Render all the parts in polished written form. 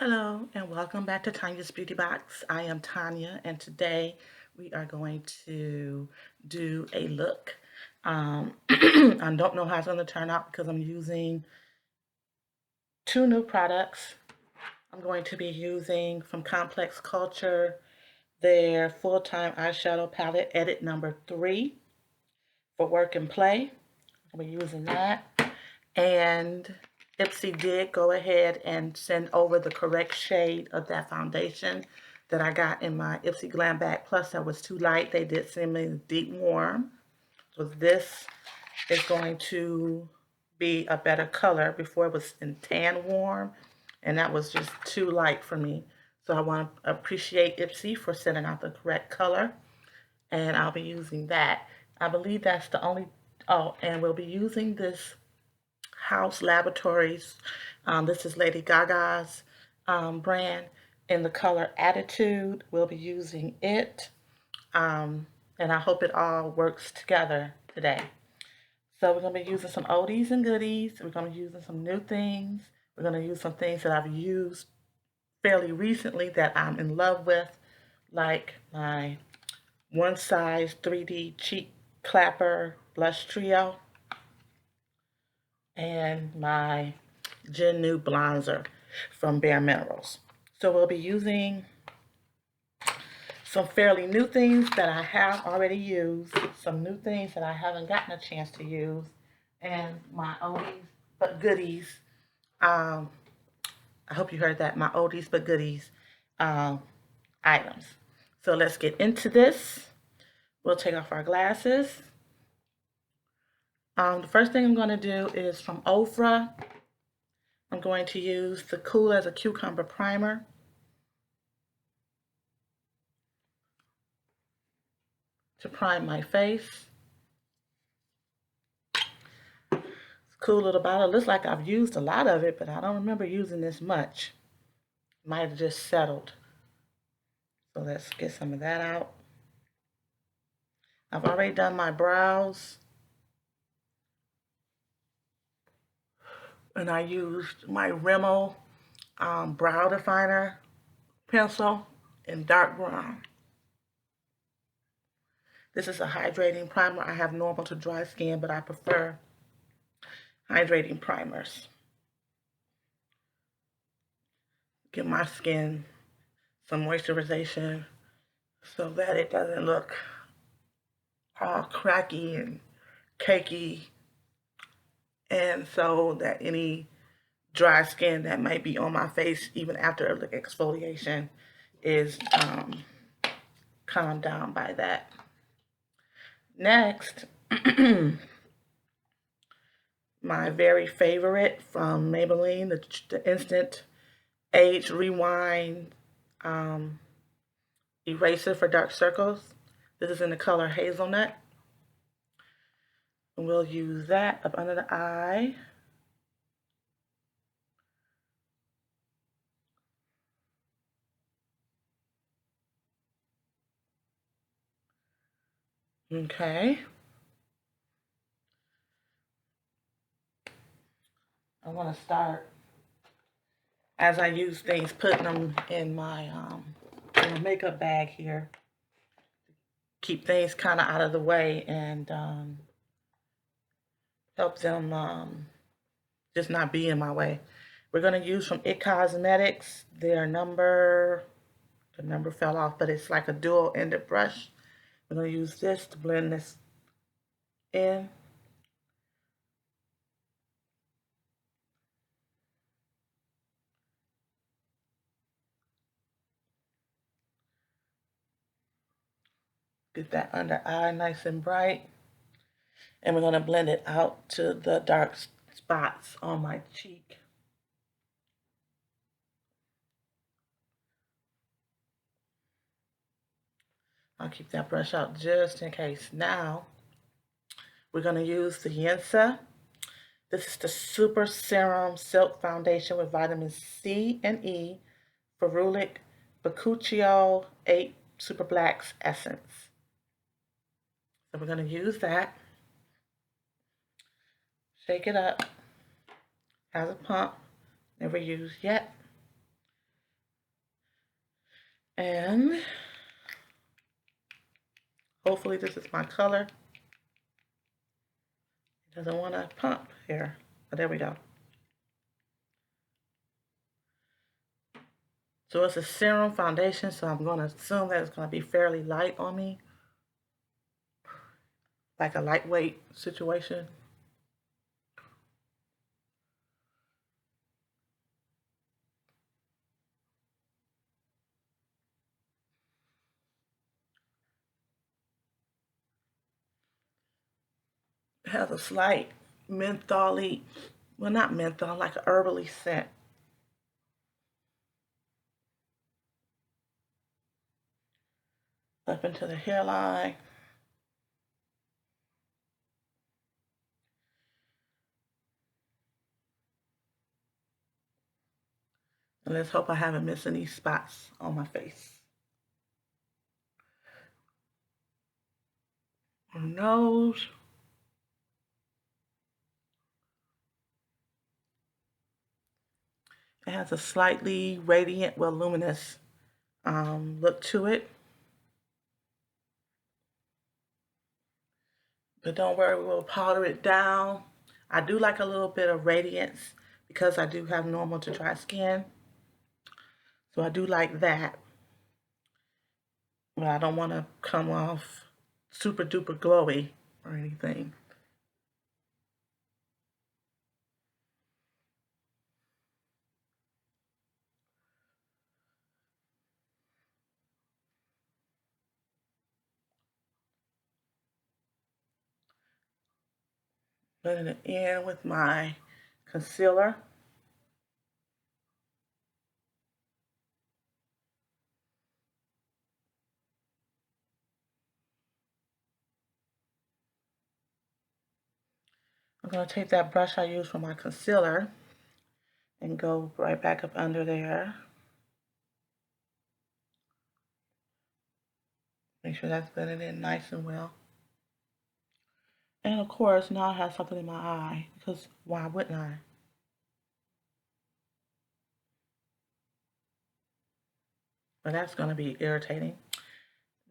Hello and welcome back to Tanya's Beauty Box. I am Tanya and today we are going to do a look. I don't know how it's going to turn out because I'm using two new products. I'm going to be using from Complex Culture their full-time eyeshadow palette edit number 3 for work and play. I'll be using that. And Ipsy did go ahead and send over the correct shade of that foundation that I got in my Ipsy Glam Bag Plus that was too light. They did send me the deep warm. So this is going to be a better color. Before it was in tan warm, and that was just too light for me. So I want to appreciate Ipsy for sending out the correct color, and I'll be using that. I believe that's the only, oh, and we'll be using this House Laboratories. This is Lady Gaga's brand in the color Attitude. We'll be using it, and I hope it all works together today. So we're going to be using some oldies and goodies. We're going to be using some new things. We're going to use some things that I've used fairly recently that I'm in love with, like my One Size 3D Cheek Clapper Blush Trio and my Gen New Bronzer from Bare Minerals. So we'll be using some fairly new things that I have already used, some new things that I haven't gotten a chance to use, and my oldies but goodies. Um, I hope you heard that, my oldies but goodies um, items. So let's get into this. We'll take off our glasses. The first thing I'm going to do is from Ofra. I'm going to use the Cool as a Cucumber Primer. To prime my face. It's a cool little bottle. It looks like I've used a lot of it, but I don't remember using this much. Might have just settled. So let's get some of that out. I've already done my brows. And I used my Rimmel brow definer pencil in dark brown. This is a hydrating primer. I have normal to dry skin, but I prefer hydrating primers. Give my skin some moisturization so that it doesn't look all cracky and cakey, and so that any dry skin that might be on my face even after the exfoliation is calmed down by that. Next, my very favorite from Maybelline, the Instant Age Rewind Eraser for Dark Circles. This is in the color Hazelnut. And we'll use that up under the eye. Okay. I want to start, as I use things, putting them in my makeup bag here. Keep things kind of out of the way and help them just not be in my way. We're going to use from It Cosmetics their number, the number fell off, but it's like a dual-ended brush. We're going to use this to blend this in. Get that under eye nice and bright. And we're going to blend it out to the dark spots on my cheek. I'll keep that brush out just in case. Now, we're going to use the Yensa. This is the Super Serum Silk Foundation with vitamins C and E, Ferulic Bakuchiol 8 Super Blacks Essence. So we're going to use that. Shake it up. Has a pump. Never used yet. And hopefully this is my color. It doesn't want to pump here. But there we go. So it's a serum foundation, so I'm going to assume that it's going to be fairly light on me. Like a lightweight situation. It has a slight mentholy, well, not menthol, like a herbally scent. Up into the hairline. And let's hope I haven't missed any spots on my face. My nose. It has a slightly radiant, well, luminous look to it. But don't worry, we'll powder it down. I do like a little bit of radiance because I do have normal to dry skin. So I do like that. But I don't want to come off super duper glowy or anything. Blending it in with my concealer. I'm going to take that brush I used for my concealer and go right back up under there. Make sure that's blended in nice and well. And of course, now I have something in my eye, because why wouldn't I? But that's going to be irritating.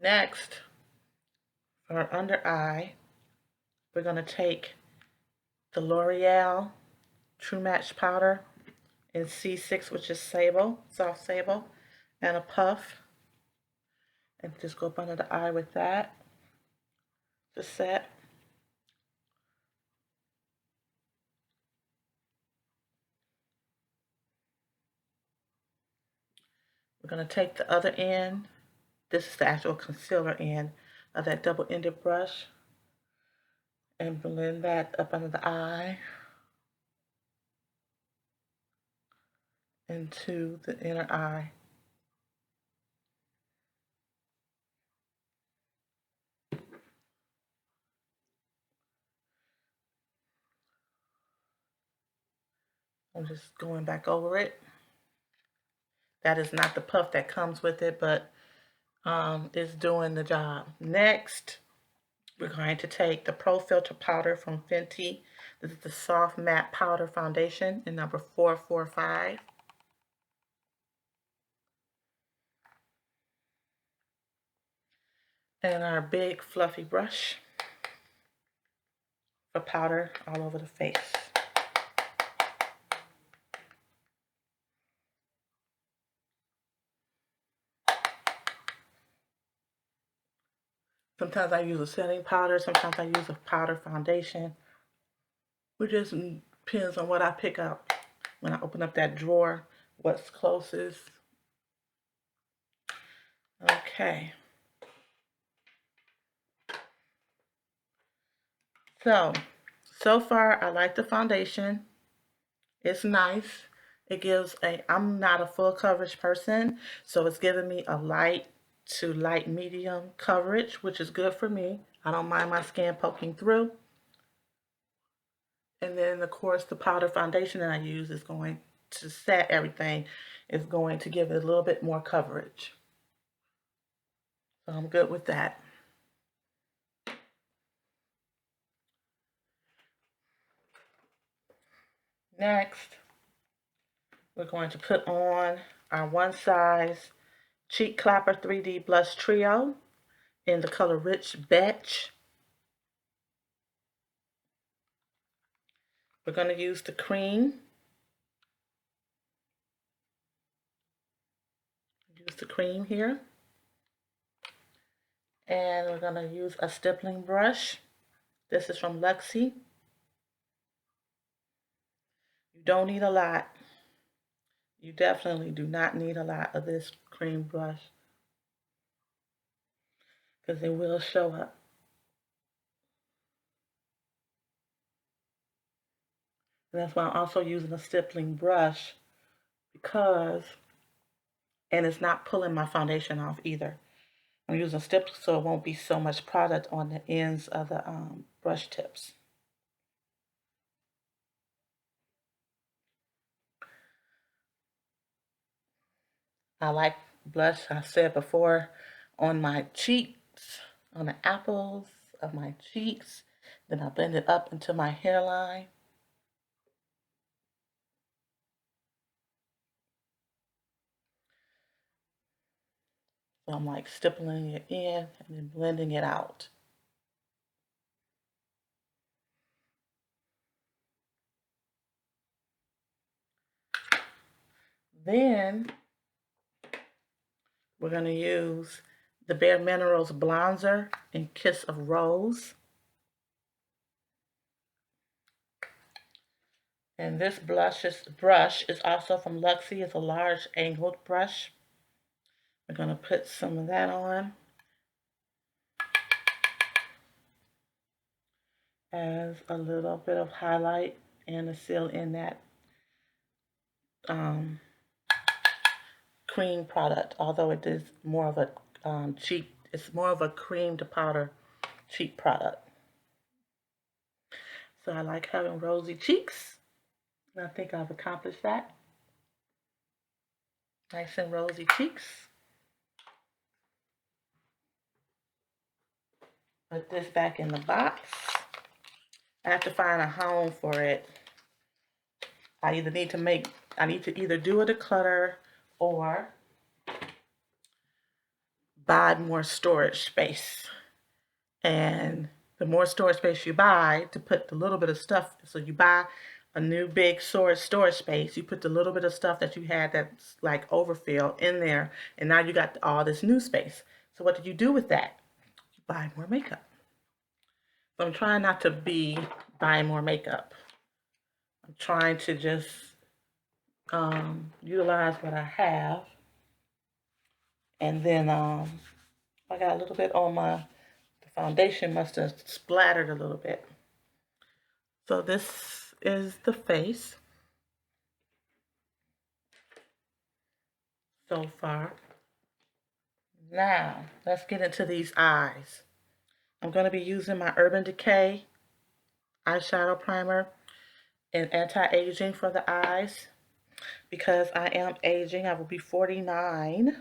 Next, for under eye, we're going to take the L'Oreal True Match Powder in C6, which is sable, soft sable, and a puff. And just go up under the eye with that to set. We're going to take the other end. This is the actual concealer end of that double-ended brush and blend that up under the eye into the inner eye. I'm just going back over it. That is not the puff that comes with it, but it's doing the job. Next, we're going to take the Pro Filter powder from Fenty. This is the Soft Matte Powder Foundation in number 445. And our big fluffy brush for powder all over the face. Sometimes I use a setting powder, sometimes I use a powder foundation. It just depends on what I pick up when I open up that drawer, what's closest. Okay. So far I like the foundation. It's nice. It gives I'm not a full coverage person, so it's giving me a light to light medium coverage, which is good for me. I don't mind my skin poking through. And then of course the powder foundation that I use is going to set everything, is going to give it a little bit more coverage. So I'm good with that. Next, we're going to put on our one size Cheek Clapper 3D Blush Trio in the color Rich Betch. We're going to use the cream. Use the cream here. And we're going to use a stippling brush. This is from Luxie. You don't need a lot. You definitely do not need a lot of this cream brush because it will show up. And that's why I'm also using a stippling brush because, and it's not pulling my foundation off either. I'm using a stippler so it won't be so much product on the ends of the brush tips. I like blush, I said before, on my cheeks, on the apples of my cheeks. Then I blend it up into my hairline. So I'm like stippling it in and then blending it out. Then we're going to use the Bare Minerals Bronzer in Kiss of Rose. And this brush is also from Luxie. It's a large angled brush. We're going to put some of that on as a little bit of highlight and to seal in that cream product, although it is more of a cheap, it's more of a cream to powder cheap product. So I like having rosy cheeks, and I think I've accomplished that. Nice and rosy cheeks. Put this back in the box. I have to find a home for it. I need to either do a declutter or buy more storage space. And the more storage space you buy to put the little bit of stuff, so you buy a new big storage space, you put the little bit of stuff that you had that's like overfill in there, and now you got all this new space. So what do you do with that? You buy more makeup. So I'm trying not to be buying more makeup. I'm trying to just utilize what I have. And then I got a little bit on the foundation must have splattered a little bit. So this is the face so far. Now, let's get into these eyes. I'm going to be using my Urban Decay eyeshadow primer in anti-aging for the eyes because I am aging. I will be 49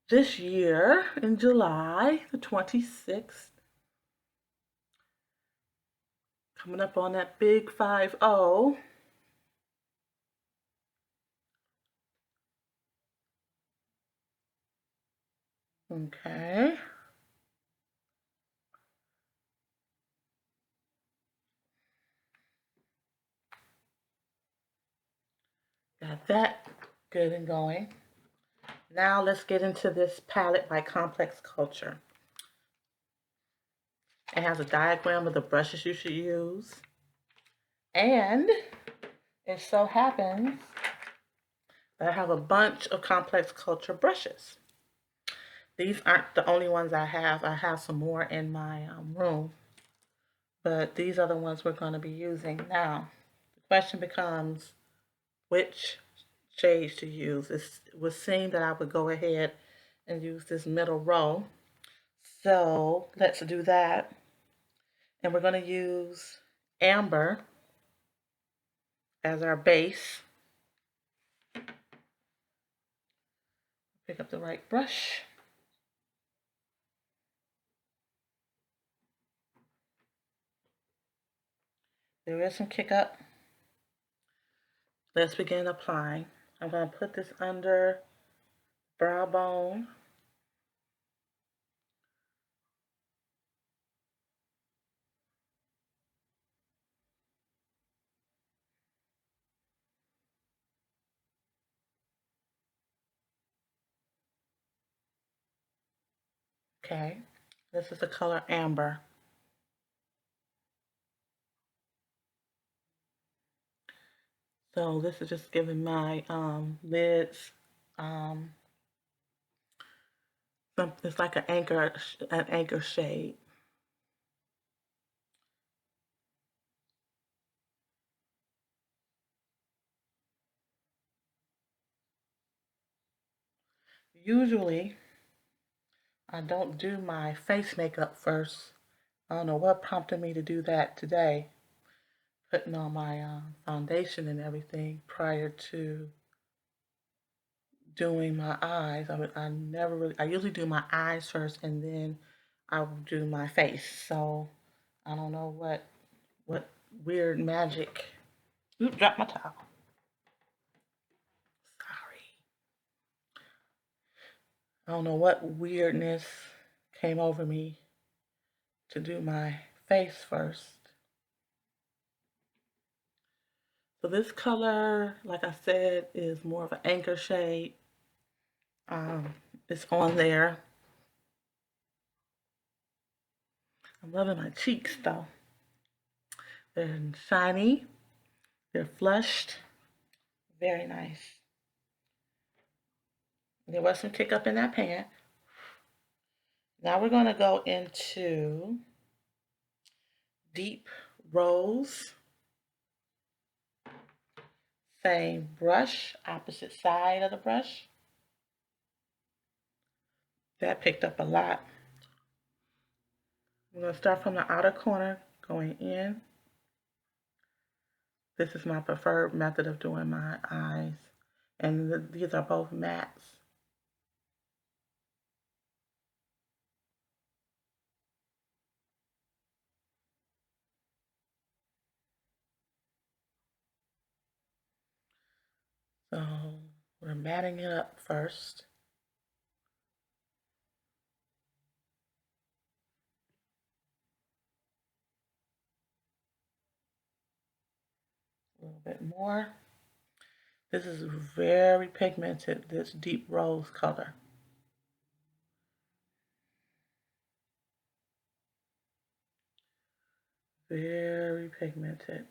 this year in July the 26th. Coming up on that big 5-0. Okay. Got that good and going. Now let's get into this palette by Complex Culture. It has a diagram of the brushes you should use. And it so happens that I have a bunch of Complex Culture brushes. These aren't the only ones I have. I have some more in my room. But these are the ones we're going to be using now. The question becomes which shades to use. It was seen that I would go ahead and use this middle row. So let's do that. And we're going to use Amber as our base. Pick up the right brush. There is some kick up. Let's begin applying. I'm going to put this under brow bone. Okay, this is the color amber. So this is just giving my lids something. It's like an anchor shade. Usually, I don't do my face makeup first. I don't know what prompted me to do that today, putting on my foundation and everything prior to doing my eyes. I never really, I usually do my eyes first and then I do my face. So I don't know what weird magic. Oop, dropped my towel. Sorry. I don't know what weirdness came over me to do my face first. So this color, like I said, is more of an anchor shade. It's on there. I'm loving my cheeks though. They're shiny, they're flushed, very nice. There was some kick up in that pan. Now we're going to go into deep rose. Same brush, opposite side of the brush. That picked up a lot. We're going to start from the outer corner, going in. This is my preferred method of doing my eyes. And these are both mattes. So we're matting it up first. A little bit more. This is very pigmented, this deep rose color. Very pigmented.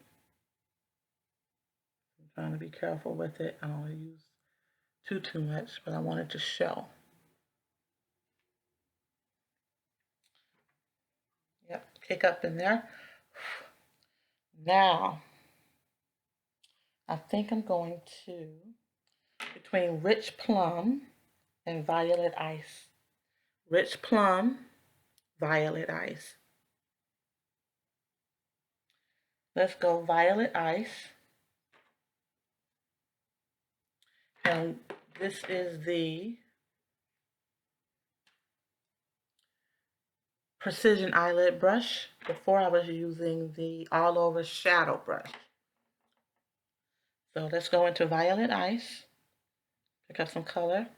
I'm trying to be careful with it. I don't want to use too much, but I want it to show. Yep, kick up in there. Now, I think I'm going to, between rich plum and violet ice. Rich plum, violet ice. Let's go violet ice. And this is the precision eyelid brush. Before I was using the all over shadow brush. So let's go into violet ice. Pick up some color.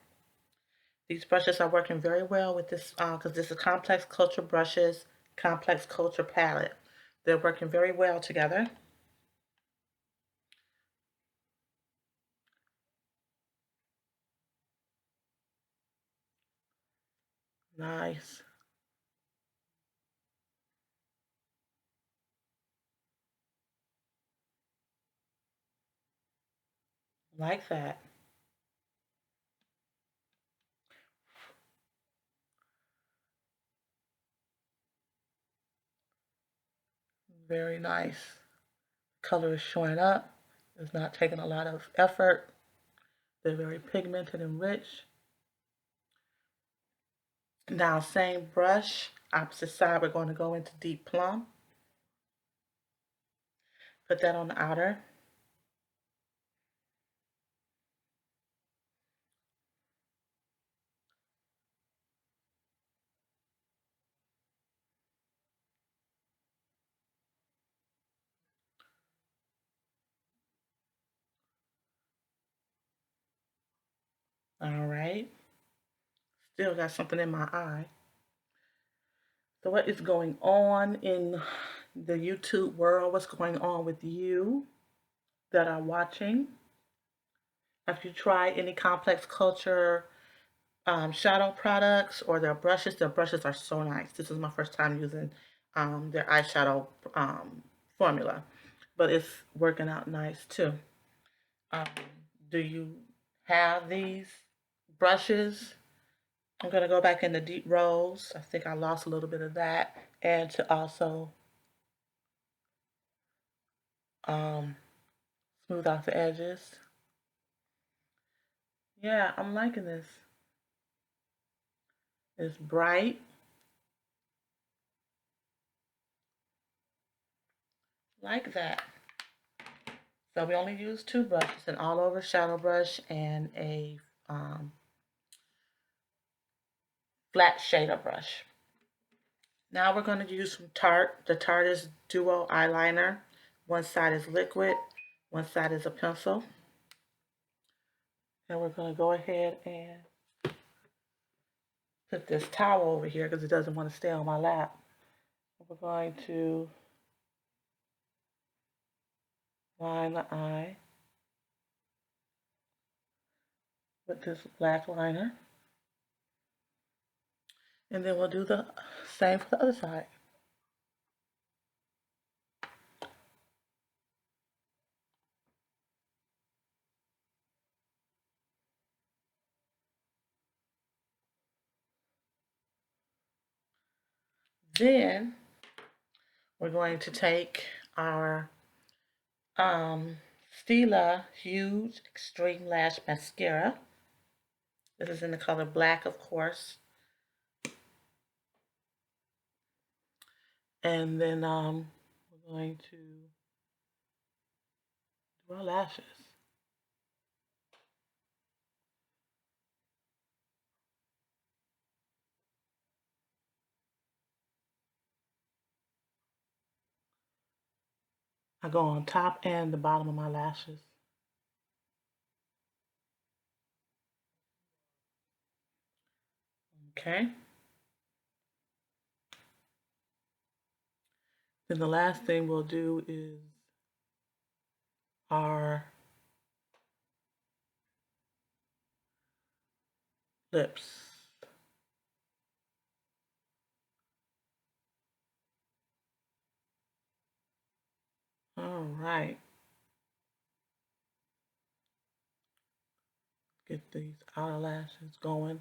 These brushes are working very well with this because this is Complex Culture brushes, Complex Culture palette. They're working very well together. Nice. Like that. Very nice. Color is showing up. It's not taking a lot of effort. They're very pigmented and rich. Now, same brush, opposite side, we're going to go into deep plum. Put that on the outer. All right. Still got something in my eye. So what is going on in the YouTube world? What's going on with you that are watching? Have you tried any complex culture shadow products or their brushes? Their brushes are so nice. This is my first time using their eyeshadow formula, but it's working out nice too. Um, do you have these brushes? I'm going to go back into deep rose. I think I lost a little bit of that. And to also um, smooth out the edges. Yeah, I'm liking this. It's bright. Like that. So we only use two brushes, an all over shadow brush and a flat shader brush. Now we're going to use some Tarte. The Tarte is Duo eyeliner. One side is liquid, one side is a pencil. And we're going to go ahead and put this towel over here because it doesn't want to stay on my lap. We're going to line the eye with this black liner. And then we'll do the same for the other side. Then we're going to take our Stila Huge Extreme Lash Mascara. This is in the color black, of course. And then we're going to do our lashes. I go on top and the bottom of my lashes. Okay. Then the last thing we'll do is our lips. All right. Get these outer lashes going.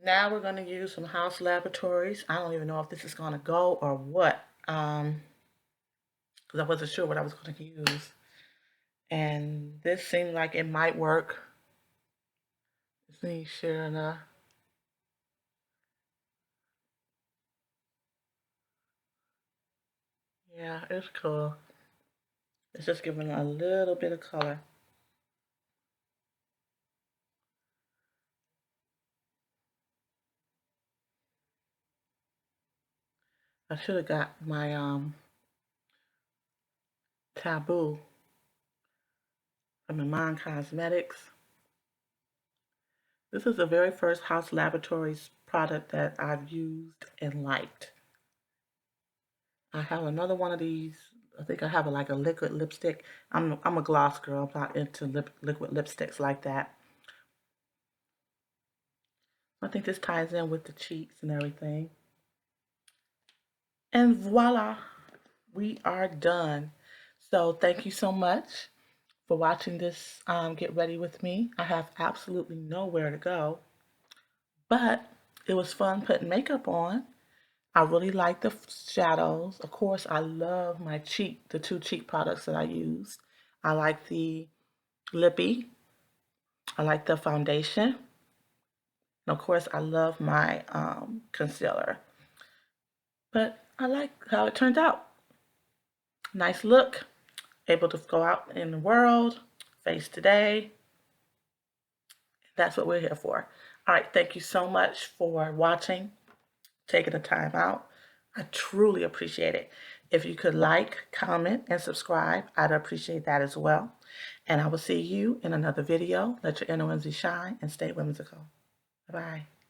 Now we're going to use some House Laboratories. I don't even know if this is going to go or what, because I wasn't sure what I was going to use. And this seemed like it might work. See, sure enough. Yeah, it's cool. It's just giving a little bit of color. I should have got my Taboo from Iman Cosmetics. This is the very first House Laboratories product that I've used and liked. I have another one of these. I think I have like a liquid lipstick. I'm a gloss girl. I'm not into liquid lipsticks like that. I think this ties in with the cheeks and everything. And voila, we are done. So thank you so much for watching this Get Ready With Me. I have absolutely nowhere to go, but it was fun putting makeup on. I really like the shadows. Of course, I love the two cheek products that I used. I like the lippy. I like the foundation. And of course, I love my concealer. But I like how it turned out. Nice look. Able to go out in the world, face today. That's what we're here for. All right, thank you so much for watching, taking the time out. I truly appreciate it. If you could like, comment, and subscribe, I'd appreciate that as well. And I will see you in another video. Let your inner whimsy shine and stay whimsical. Bye-bye.